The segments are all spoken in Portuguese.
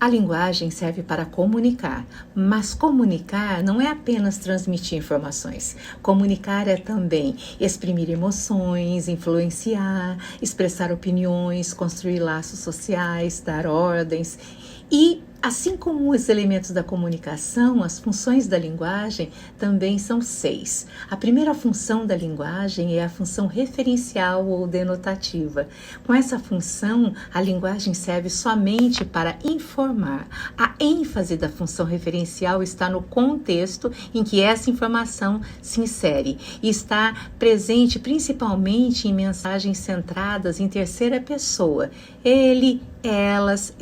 A linguagem serve para comunicar, mas comunicar não é apenas transmitir informações. Comunicar é também exprimir emoções, influenciar, expressar opiniões, construir laços sociais, dar ordens. E, assim como os elementos da comunicação, as funções da linguagem também são 6. A primeira função da linguagem é a função referencial ou denotativa. Com essa função, a linguagem serve somente para informar. A ênfase da função referencial está no contexto em que essa informação se insere e está presente principalmente em mensagens centradas em terceira pessoa. Ele, elas,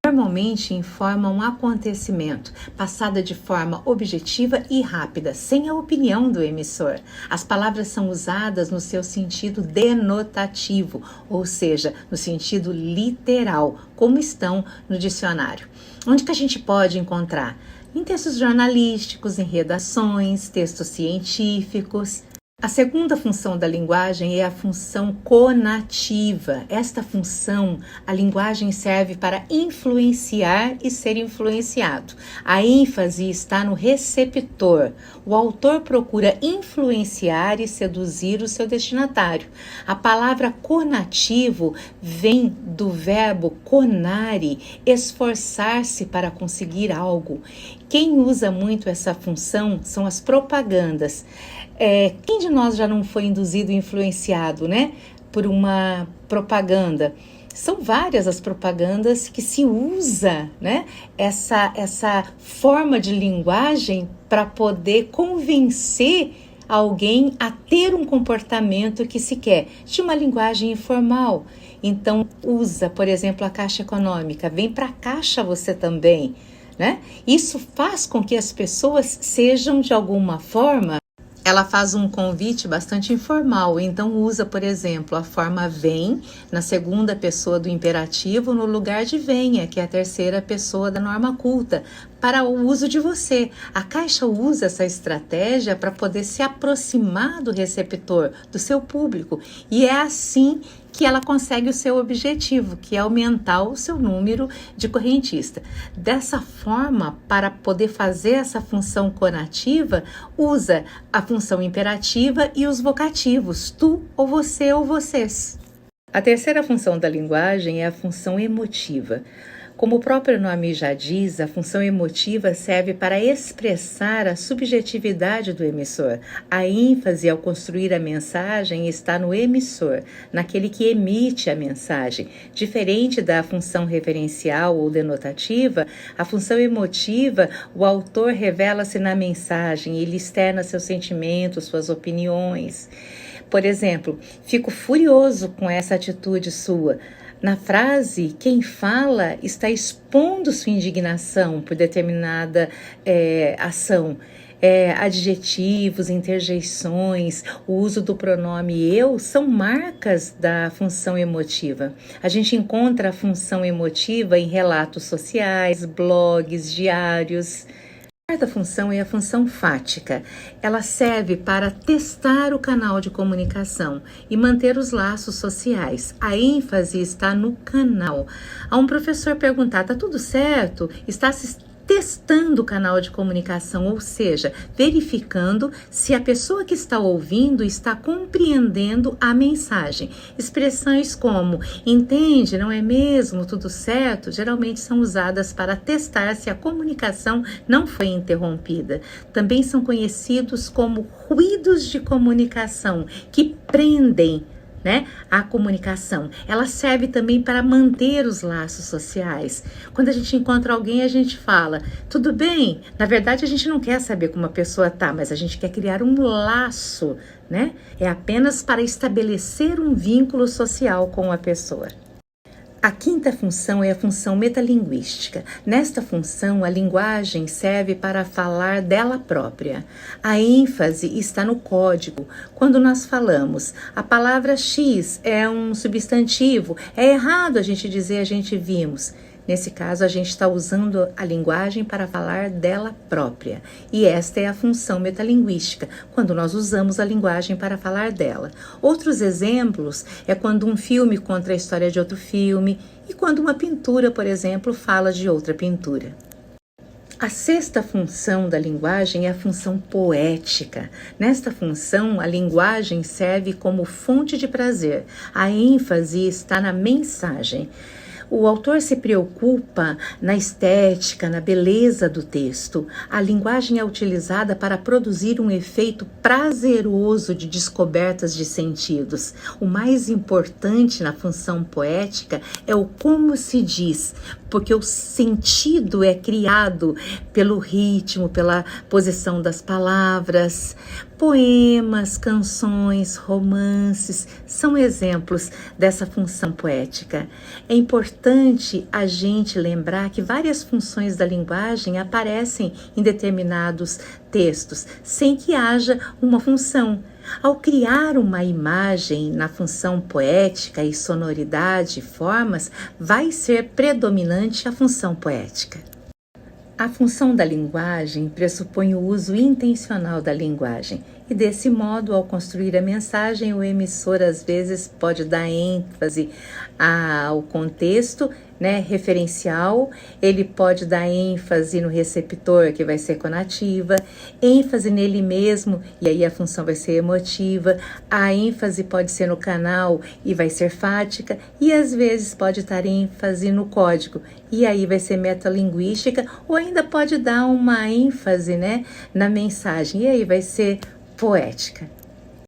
normalmente informa um acontecimento, passada de forma objetiva e rápida, sem a opinião do emissor. As palavras são usadas no seu sentido denotativo, ou seja, no sentido literal, como estão no dicionário. Onde que a gente pode encontrar? Em textos jornalísticos, em redações, textos científicos. A segunda função da linguagem é a função conativa. Esta função, a linguagem serve para influenciar e ser influenciado. A ênfase está no receptor. O autor procura influenciar e seduzir o seu destinatário. A palavra conativo vem do verbo conare, esforçar-se para conseguir algo. Quem usa muito essa função são as propagandas. Quem de nós já não foi induzido e influenciado, né, por uma propaganda? São várias as propagandas que se usa, né, essa forma de linguagem para poder convencer alguém a ter um comportamento que se quer, de uma linguagem informal. Então, usa, por exemplo, a Caixa Econômica. Vem para a Caixa você também, né? Isso faz com que as pessoas sejam, de alguma forma, ela faz um convite bastante informal, então usa, por exemplo, a forma vem na segunda pessoa do imperativo no lugar de venha, que é a terceira pessoa da norma culta, para o uso de você. A Caixa usa essa estratégia para poder se aproximar do receptor, do seu público, e é assim que ela consegue o seu objetivo, que é aumentar o seu número de correntista. Dessa forma, para poder fazer essa função conativa, usa a função imperativa e os vocativos, tu ou você ou vocês. A terceira função da linguagem é a função emotiva. Como o próprio nome já diz, a função emotiva serve para expressar a subjetividade do emissor. A ênfase ao construir a mensagem está no emissor, naquele que emite a mensagem. Diferente da função referencial ou denotativa, a função emotiva, o autor revela-se na mensagem, ele externa seus sentimentos, suas opiniões. Por exemplo, fico furioso com essa atitude sua. Na frase, quem fala está expondo sua indignação por determinada ação. Adjetivos, interjeições, o uso do pronome eu são marcas da função emotiva. A gente encontra a função emotiva em relatos sociais, blogs, diários. A quarta função é a função fática. Ela serve para testar o canal de comunicação e manter os laços sociais. A ênfase está no canal. A um professor perguntar, tá tudo certo? Está testando o canal de comunicação, ou seja, verificando se a pessoa que está ouvindo está compreendendo a mensagem. Expressões como entende, não é mesmo, tudo certo, geralmente são usadas para testar se a comunicação não foi interrompida. Também são conhecidos como ruídos de comunicação, que prendem, né, a comunicação. Ela serve também para manter os laços sociais. Quando a gente encontra alguém, a gente fala, tudo bem? Na verdade, a gente não quer saber como a pessoa está, mas a gente quer criar um laço, né? É apenas para estabelecer um vínculo social com a pessoa. A quinta função é a função metalinguística. Nesta função, a linguagem serve para falar dela própria. A ênfase está no código. Quando nós falamos, a palavra X é um substantivo, é errado a gente dizer a gente vimos. Nesse caso, a gente está usando a linguagem para falar dela própria. E esta é a função metalinguística, quando nós usamos a linguagem para falar dela. Outros exemplos é quando um filme conta a história de outro filme e quando uma pintura, por exemplo, fala de outra pintura. A sexta função da linguagem é a função poética. Nesta função, a linguagem serve como fonte de prazer. A ênfase está na mensagem. O autor se preocupa na estética, na beleza do texto. A linguagem é utilizada para produzir um efeito prazeroso de descobertas de sentidos. O mais importante na função poética é o como se diz, porque o sentido é criado pelo ritmo, pela posição das palavras. Poemas, canções, romances são exemplos dessa função poética. É importante a gente lembrar que várias funções da linguagem aparecem em determinados textos, sem que haja uma função. Ao criar uma imagem na função poética e sonoridade e formas, vai ser predominante a função poética. A função da linguagem pressupõe o uso intencional da linguagem e, desse modo, ao construir a mensagem, o emissor às vezes pode dar ênfase ao contexto, referencial, ele pode dar ênfase no receptor, que vai ser conativa, ênfase nele mesmo, e aí a função vai ser emotiva, a ênfase pode ser no canal e vai ser fática, e às vezes pode estar ênfase no código, e aí vai ser metalinguística, ou ainda pode dar uma ênfase na mensagem, e aí vai ser poética.